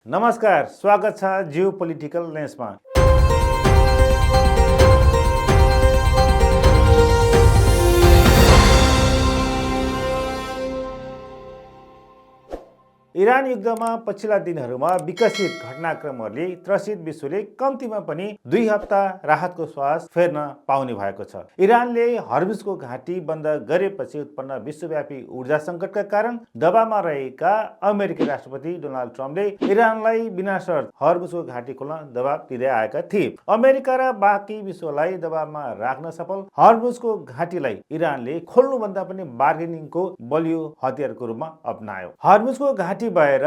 नमस्कार, स्वागत छ जियो पोलिटिकल लेन्समा। इरान युद्धमा पछिल्ला दिनहरूमा विकसित घटनाक्रमहरूले त्रसित विश्वले कम्तीमा पनि 2 हप्ता राहतको श्वास फेर्न पाउने भएको छ। इरानले हर्मुजको घाटी बन्द गरेपछि उत्पन्न विश्वव्यापी ऊर्जा सङ्कटका कारण दबावमा रहेका अमेरिकी राष्ट्रपति डोनाल्ड ट्रम्पले इरानलाई बिना शर्त हर्मुजको घाटी खोल्न दबाव दिँदै आएका थिए। अमेरिका र बाँकी विश्वलाई दबावमा राख्न सफल हर्मुजको घाटीलाई इरानले खोल्नुभन्दा पनि बार्गेनिङको बलियो हतियारको रूपमा अपनायो। हर्मुजको घाटी भएर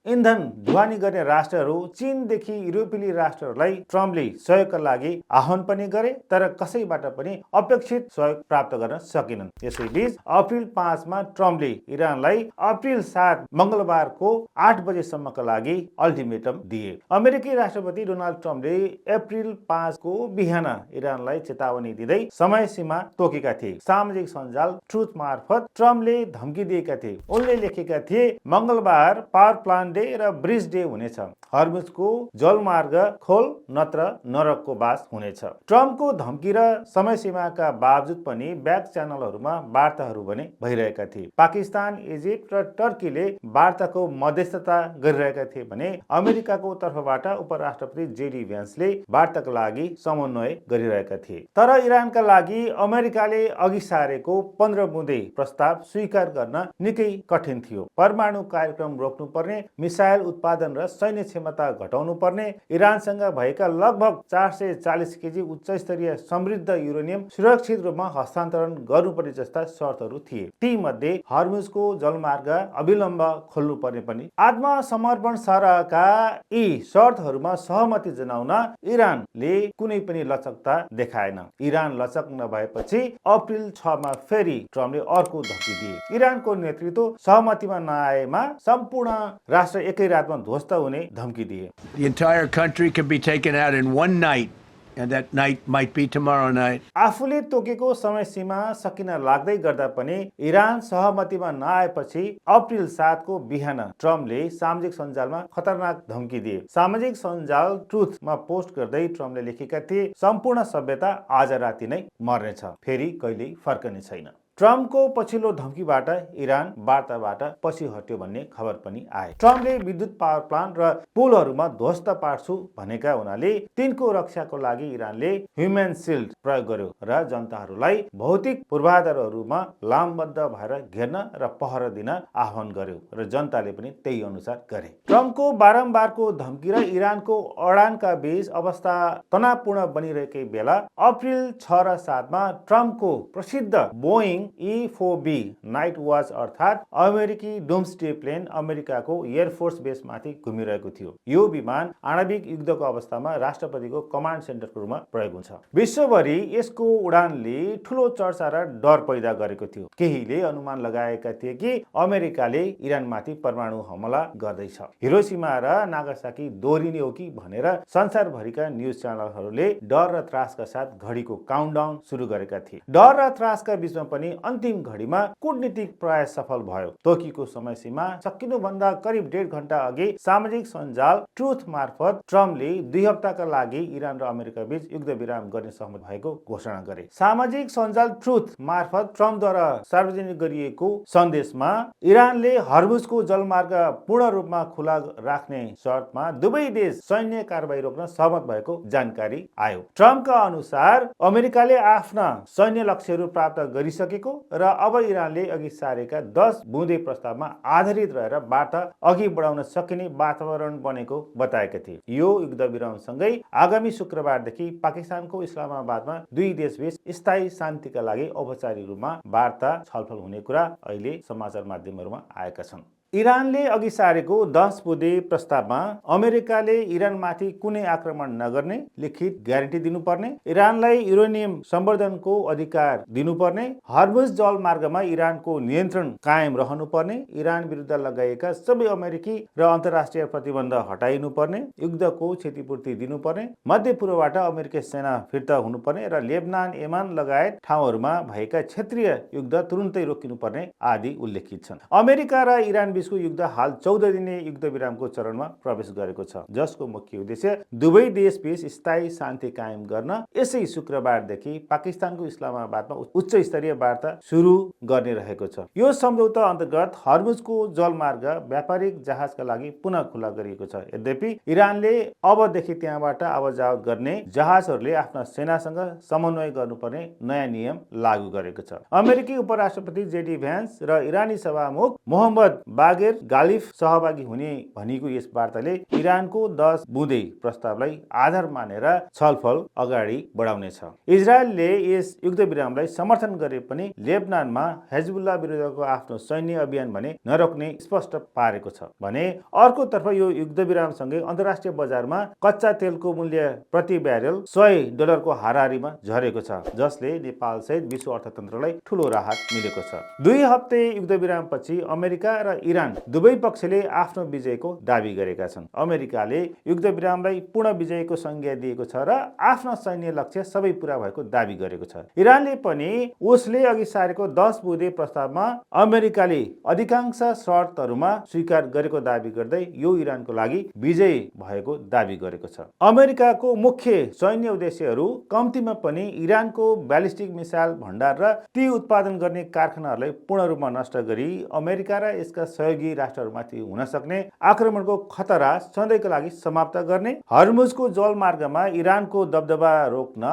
इन्धन ढुवानी गर्ने राष्ट्रहरू चीनदेखि युरोपेली राष्ट्रहरूलाई ट्रम्पले सहयोगका लागि आह्वान पनि गरे, तर कसैबाट पनि अपेक्षित सहयोग प्राप्त गर्न सकेनन्। यसैबीच अप्रिल 5 मा ट्रम्पले इरानलाई अप्रिल 7 मङ्गलबारको 8 बजेसम्मका लागि अल्टिमेटम दिए। अमेरिकी राष्ट्रपति डोनाल्ड ट्रम्पले अप्रिल 5 को बिहान इरानलाई चेतावनी दिँदै समय सीमा तोकेका थिए। सामाजिक सञ्जाल ट्रुथ मार्फत ट्रम्पले धम्की दिएका थिए। उनले लेखेका थिए, मङ्गलबार पावर प्लान्ट डे र ब्रिज डे हुनेछ। हर्मुजको जलमार्ग खोल नत्र नरकको बास हुनेछ। ट्रम्पको धम्की र समय सीमाका बावजुद पनि ब्याक च्यानलहरूमा वार्ताहरू भने भइरहेका थिए। पाकिस्तान, इजिप्ट र टर्कीले वार्ताको मध्यस्थता गरिरहेका थिए भने अमेरिकाको तर्फबाट उपराष्ट्रपति जेडी भेन्सले वार्ताका लागि समन्वय गरिरहेका थिए। तर इरानका लागि अमेरिकाले अघि सारेको 15 बुँदे प्रस्ताव स्वीकार गर्न निकै कठिन थियो। परमाणु कार्यक्रम रोक्नुपर्ने, मिसाइल उत्पादन र सैन्य क्षमता घटाउनु पर्ने, इरानसँग भएका लगभग 440 केजी उच्च स्तरीय समृद्ध युरेनियम सुरक्षित रूपमा हस्तान्तरण गर्नुपर्ने जस्ता शर्तहरू थिए। ती मध्ये हर्मुजको जलमार्ग अविलम्ब खोल्नुपर्ने पनि। आत्मसमर्पण सरहका यी शर्तहरूमा सहमति जनाउन इरानले कुनै पनि लचकता देखाएन। इरान लचक नभएपछि अप्रिल 6 मा फेरि ट्रम्पले अर्को धम्की दिए। इरानको नेतृत्व सहमतिमा नआएमा सम्पूर्ण राष्ट्र एकै रातमा ध्वस्त हुने धम्की दिए। The entire country can be taken out in one night, and that night might be tomorrow night. आफूले तोकेको समय सीमा सकिन लाग्दै गर्दा पनि इरान सहमतिमा नआएपछि अप्रिल 7 को बिहान ट्रम्पले सामाजिक सञ्जालमा खतरनाक धम्की दिए। सामाजिक सञ्जाल ट्रुथमा पोस्ट गर्दै ट्रम्पले लेखेका थिए, सम्पूर्ण सभ्यता आज राति नै मर्नेछ, फेरि कहिल्यै फर्कने छैन। ट्रम्पको पछिल्लो धम्कीबाट इरान वार्ताबाट पछि हट्यो भन्ने खबर पनि आए। ट्रम्पले विद्युत पावर प्लान्ट र पुलहरूमा ध्वस्त पार्छु भनेका हुनाले तिनको रक्षाको लागि इरानले ह्युमन शिल्ड प्रयोग गर्यो र जनताहरूलाई भौतिक पूर्वाधारहरूमा लामबद्ध भएर घेर्न र पहरा दिन आह्वान गर्यो र जनताले पनि त्यही अनुसार गरे। ट्रम्पको बारम्बारको धम्की र इरानको अडानका बीच अवस्था तनावपूर्ण बनिरहेकै बेला अप्रिल 6 र 7 मा ट्रम्पको प्रसिद्ध बोइङ E-4B नाइट वाच अर्थात् अमेरिकी डोम्सडे प्लेन अमेरिकाको एयरफोर्स बेसमाथि घुमिरहेको थियो। यो विमान आणविक युद्धको अवस्थामा राष्ट्रपतिको कमान्ड सेन्टरको रूपमा प्रयोग हुन्छ। विश्वभरि यसको उडानले ठूलो चर्चा र डर पैदा गरेको थियो। केहीले अनुमान लगाएका थिए कि अमेरिकाले इरानमाथि परमाणु हमला गर्दैछ, हिरोशिमा र नागासाकी दोहोरिने हो कि भनेर संसारभरिका न्युज च्यानलहरूले डर र त्रासका साथ घडीको काउन्टडाउन सुरु गरेका थिए। डर र त्रासका बीचमा पनि अन्तिम घडीमा कूटनीतिक प्रयास सफल भयो। तोकिएको समय सीमा सकिनुभन्दा करिब 1.5 घण्टा अघि सामाजिक सञ्जाल ट्रुथ मार्फत ट्रम्पले 2 हप्ताका लागि इरान र अमेरिका बीच युद्ध विराम गर्ने सहमति भएको घोषणा गरे। सामाजिक सञ्जाल ट्रुथ मार्फत ट्रम्पद्वारा सार्वजनिक गरिएको सन्देशमा इरानले हर्मुजको जलमार्ग पूर्ण रूपमा खुला राख्ने शर्तमा दुवै देश सैन्य कारबाही रोक्न सहमत भएको जानकारी आयो। ट्रम्पका अनुसार अमेरिकाले आफ्ना सैन्य लक्ष्यहरू प्राप्त गरिसकेको र अब इरानले अघि सारेका 10 बुँदे प्रस्तावमा आधारित रहेर वार्ता अघि बढाउन सकिने वातावरण बनेको बताएका थिए। यो युद्ध विरामसँगै आगामी शुक्रबारदेखि पाकिस्तानको इस्लामाबादमा दुई देशबीच स्थायी शान्तिका लागि औपचारिक रूपमा वार्ता छलफल हुने कुरा अहिले समाचार माध्यमहरूमा आएका छन्। इरानले अघि सारेको 10 बुँदे प्रस्तावमा अमेरिकाले इरानमाथि कुनै आक्रमण नगर्ने लिखित ग्यारेन्टी दिनुपर्ने, इरानलाई युरेनियम सम्वर्धनको अधिकार दिनुपर्ने, हर्मुज जलमार्गमा इरानको नियन्त्रण कायम रहनुपर्ने, इरान विरुद्ध लगाइएका सबै अमेरिकी र अन्तर्राष्ट्रिय प्रतिबन्ध हटाइनुपर्ने, युद्धको क्षतिपूर्ति दिनुपर्ने, मध्य पूर्वबाट अमेरिकी सेना फिर्ता हुनुपर्ने र लेबनान, यमन लगायत ठाउँहरूमा भएका क्षेत्रीय युद्ध तुरुन्तै रोकिनुपर्ने आदि उल्लेखित छन्। अमेरिका र इरान बीचको युद्ध हाल 14 दिने युद्ध विरामको चरणमा प्रवेश गरेको छ, जसको मुख्य उद्देश्य दुवै देशबीच स्थायी शान्ति कायम गर्न यसै शुक्रबारदेखि पाकिस्तानको इस्लामाबादमा उच्च स्तरीय वार्ता सुरु गर्ने रहेको छ। यो सम्झौता अन्तर्गत हर्मुजको जलमार्ग व्यापारिक जहाजका लागि पुनः खुला गरिएको छ। यद्यपि इरानले अबदेखि त्यहाँबाट आवाजावत गर्ने जहाजहरूले आफ्ना सेनासँग समन्वय गर्नुपर्ने नयाँ नियम लागू गरेको छ। अमेरिकी उपराष्ट्रपति जेडी भ्यान्स र इरानी सभामुख मोहम्मद बागेर गालिफ सहभागी हुने भनिएको यस वार्ताले इरानको 10 बुँदे प्रस्तावलाई आधार मानेर छलफल अगाडि बढाउनेछ। इजरायलले यस युद्ध विरामलाई समर्थन गरे पनि लेबनानमा हेजबुल्ला विरुद्धको आफ्नो सैन्य अभियान भने नरोक्ने स्पष्ट पारेको छ भने अर्कोतर्फ यो युद्ध विरामसँगै अन्तर्राष्ट्रिय बजारमा कच्चा तेलको मूल्य प्रति ब्यारेल $100 हाराहारीमा झरेको छ, जसले नेपाल सहित विश्व अर्थतन्त्रलाई ठूलो राहत मिलेको छ। 2 हप्ते युद्ध विरामपछि अमेरिका र इरान दुवै पक्षले आफ्नो विजयको दाबी गरेका छन्। अमेरिकाले युद्ध विरामलाई पूर्ण विजयको संज्ञा दिएको छ र आफ्ना सैन्य लक्ष्य सबै पूरा भएको दाबी गरेको छ। इरानले पनि उसले अघि सारेको 10 बुँदे प्रस्तावमा अमेरिकाले अधिकांश शर्तहरूमा स्वीकार गरेको दाबी गर्दै यो इरानको लागि विजय भएको दाबी गरेको छ। अमेरिकाको मुख्य सैन्य उद्देश्यहरू कम्तीमा पनि इरानको ब्यालिस्टिक मिसाइल भण्डार र ती उत्पादन गर्ने कारखानाहरूलाई पूर्ण रूपमा नष्ट गरी अमेरिका र यसका सहयोगी राष्ट्रहरूमाथि हुन सक्ने आक्रमणको खतरा सधैँको लागि समाप्त गर्ने, हर्मुजको जलमार्गमा इरानको दबदबा रोक्न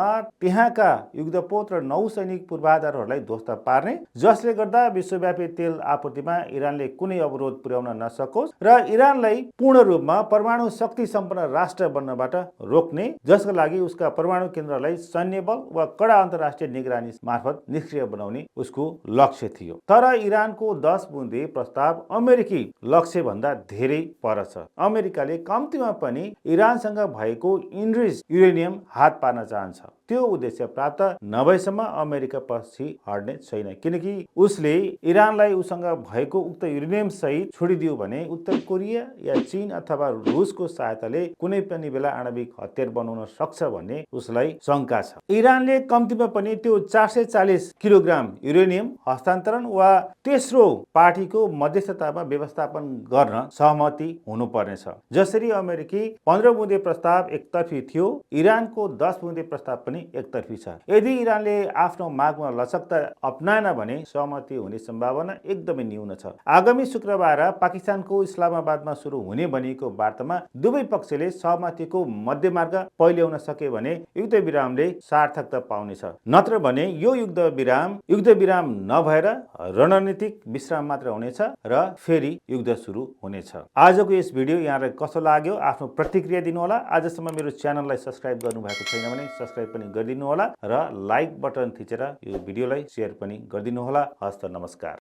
त्यहाँका युद्धपोत र नौसैनिक पूर्वाधारहरूलाई ध्वस्त पार्ने, जसले गर्दा विश्वव्यापी तेल आपूर्तिमा इरानले कुनै अवरोध पुर्याउन नसकोस् र इरानलाई पूर्ण रूपमा परमाणु शक्ति सम्पन्न राष्ट्र बन्नबाट रोक्ने, जसका लागि उसका परमाणु केन्द्रलाई सैन्य बल वा कडा अन्तर्राष्ट्रिय निगरानी मार्फत निष्क्रिय बनाउने उसको लक्ष्य थियो। तर इरानको 10 बुँदे प्रस्ताव अमेरिकी लक्ष्य भन्दा धेरै पर छ। अमेरिकाले कम्तीमा पनि इरानसँग भएको इनरिच युरेनियम हात पार्न चाहन्छ। त्यो उद्देश्य प्राप्त नभएसम्म अमेरिका पछि हट्ने छैन, किनकि उसले इरानलाई उसँग भएको उक्त युरेनियम सहित छोडिदियो भने उत्तर कोरिया या चीन अथवा रुसको सहायताले कुनै पनि बेला आणविक हतियार बनाउन सक्छ भन्ने उसलाई शंका छ। इरानले कम्तीमा पनि त्यो 440 किलोग्राम युरेनियम हस्तान्तरण वा तेस्रो पार्टीको मध्यस्थतामा व्यवस्थापन गर्न सहमति हुनुपर्नेछ। जसरी अमेरिकी 15 बुँदे प्रस्ताव एकतर्फी थियो, इरानको 10 बुँदे प्रस्ताव पनि एकतर्फी छ। यदि इरानले आफ्नो मागमा लचकता अपनाएन भने सहमति हुने सम्भावना एकदमै न्यून छ। आगामी शुक्रबार पाकिस्तानको इस्लामाबादमा सुरु हुने भनिएको वार्तामा दुवै पक्षले सहमतिको मध्यमार्ग पहिल्याउन सके भने युद्ध विरामले सार्थकता पाउनेछ। नत्र भने यो युद्ध विराम नभएर रणनीतिक विश्राम मात्र हुनेछ र फेरि युद्ध सुरु हुनेछ। आजको यस भिडियो यहाँलाई कस्तो लाग्यो आफ्नो प्रतिक्रिया दिनुहोला। आजसम्म मेरो च्यानललाई सब्स्क्राइब गर्नुभएको छैन भने सब्स्क्राइब पनि गरिदिनु होला र लाइक बटन थिचेर यो भिडियोलाई शेयर पनि गरिदिनु होला। हस्त नमस्कार।